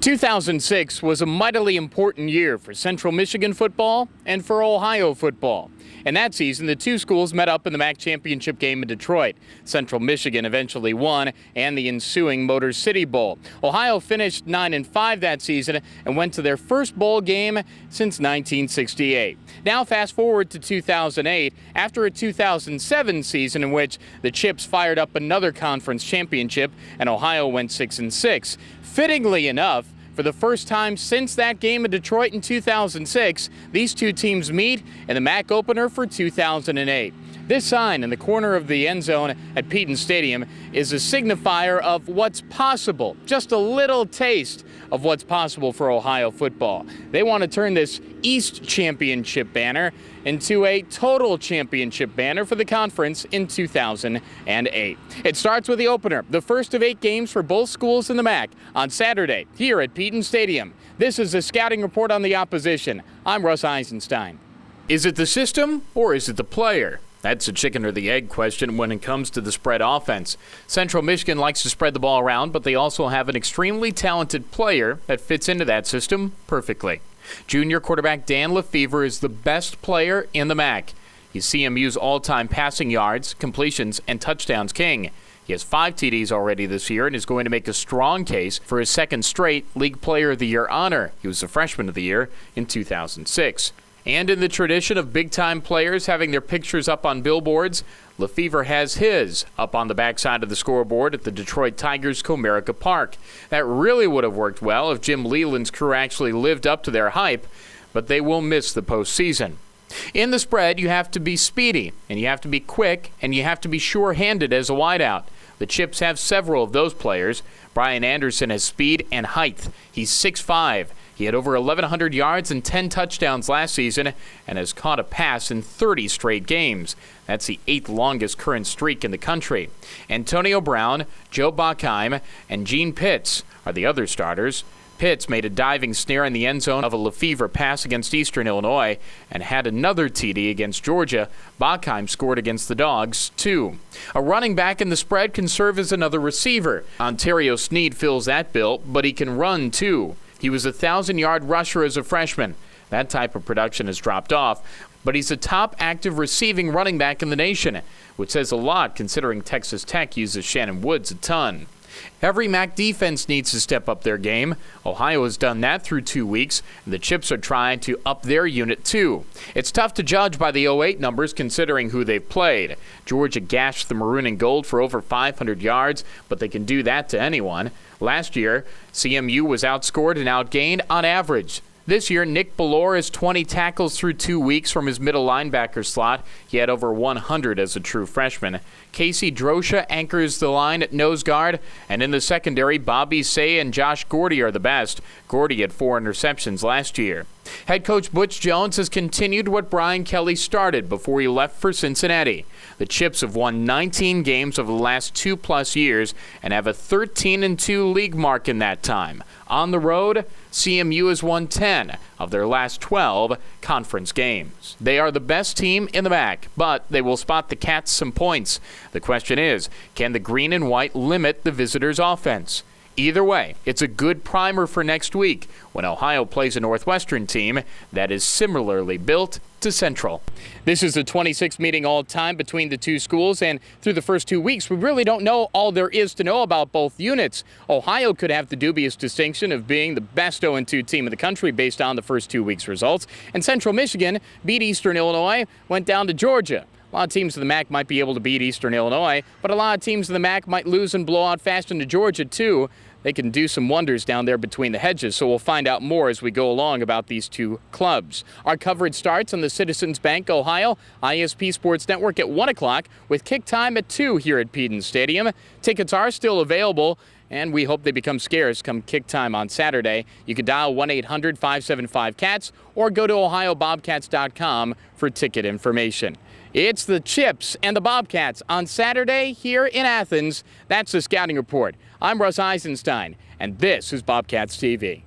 2006 was a mightily important year for Central Michigan football and for Ohio football. In that season, the two schools met up in the MAC championship game in Detroit. Central Michigan eventually won and the ensuing Motor City Bowl. Ohio finished 9-5 that season and went to their first bowl game since 1968. Now fast forward to 2008, after a 2007 season in which the Chips fired up another conference championship and Ohio went 6-6. Fittingly enough, for the first time since that game in Detroit in 2006, these two teams meet in the MAC opener for 2008. This sign in the corner of the end zone at Peyton Stadium is a signifier of what's possible, just a little taste of what's possible for Ohio football. They want to turn this East Championship banner into a total championship banner for the conference in 2008. It starts with the opener, the first of 8 games for both schools in the MAC on Saturday here at Peyton Stadium. This is a scouting report on the opposition. I'm Russ Eisenstein. Is it the system or is it the player? That's a chicken or the egg question when it comes to the spread offense. Central Michigan likes to spread the ball around, but they also have an extremely talented player that fits into that system perfectly. Junior quarterback Dan Lefevre is the best player in the MAC. He's CMU's all-time passing yards, completions, and touchdowns king. He has 5 TDs already this year and is going to make a strong case for his second straight League Player of the Year honor. He was the Freshman of the Year in 2006. And in the tradition of big-time players having their pictures up on billboards, Lefevre has his up on the backside of the scoreboard at the Detroit Tigers' Comerica Park. That really would have worked well if Jim Leland's crew actually lived up to their hype, but they will miss the postseason. In the spread, you have to be speedy, and you have to be quick, and you have to be sure-handed as a wideout. The Chips have several of those players. Brian Anderson has speed and height. He's 6'5". He had over 1,100 yards and 10 touchdowns last season and has caught a pass in 30 straight games. That's the 8th longest current streak in the country. Antonio Brown, Joe Bachheim, and Gene Pitts are the other starters. Pitts made a diving snare in the end zone of a Lefevre pass against Eastern Illinois and had another TD against Georgia. Bachheim scored against the Dogs, too. A running back in the spread can serve as another receiver. Ontario Sneed fills that bill, but he can run, too. He was a 1,000-yard rusher as a freshman. That type of production has dropped off, but he's the top active receiving running back in the nation, which says a lot considering Texas Tech uses Shannon Woods a ton. Every MAC defense needs to step up their game. Ohio has done that through 2 weeks, and the Chips are trying to up their unit too. It's tough to judge by the 08 numbers considering who they've played. Georgia gashed the maroon and gold for over 500 yards, but they can do that to anyone. Last year, CMU was outscored and outgained on average. This year, Nick Bellore has 20 tackles through 2 weeks from his middle linebacker slot. He had over 100 as a true freshman. Casey Drosha anchors the line at nose guard, and in the secondary, Bobby Say and Josh Gordy are the best. Gordy had 4 interceptions last year. Head coach Butch Jones has continued what Brian Kelly started before he left for Cincinnati. The Chips have won 19 games over the last 2+ years and have a 13-2 league mark in that time. On the road, CMU has won 10 of their last 12 conference games. They are the best team in the MAC, but they will spot the Cats some points. The question is, can the green and white limit the visitors' offense? Either way, it's a good primer for next week when Ohio plays a Northwestern team that is similarly built to Central. This is the 26th meeting all time between the two schools, and through the first 2 weeks, we really don't know all there is to know about both units. Ohio could have the dubious distinction of being the best 0-2 team in the country based on the first 2 weeks' results, and Central Michigan beat Eastern Illinois, went down to Georgia. A lot of teams in the MAC might be able to beat Eastern Illinois, but a lot of teams in the MAC might lose and blow out fast into Georgia, too. They can do some wonders down there between the hedges, so we'll find out more as we go along about these two clubs. Our coverage starts on the Citizens Bank Ohio ISP Sports Network at 1 o'clock with kick time at 2 here at Peyton Stadium. Tickets are still available, and we hope they become scarce come kick time on Saturday. You can dial 1-800-575-CATS or go to OhioBobcats.com for ticket information. It's the Chips and the Bobcats on Saturday here in Athens. That's the Scouting Report. I'm Russ Eisenstein, and this is Bobcats TV.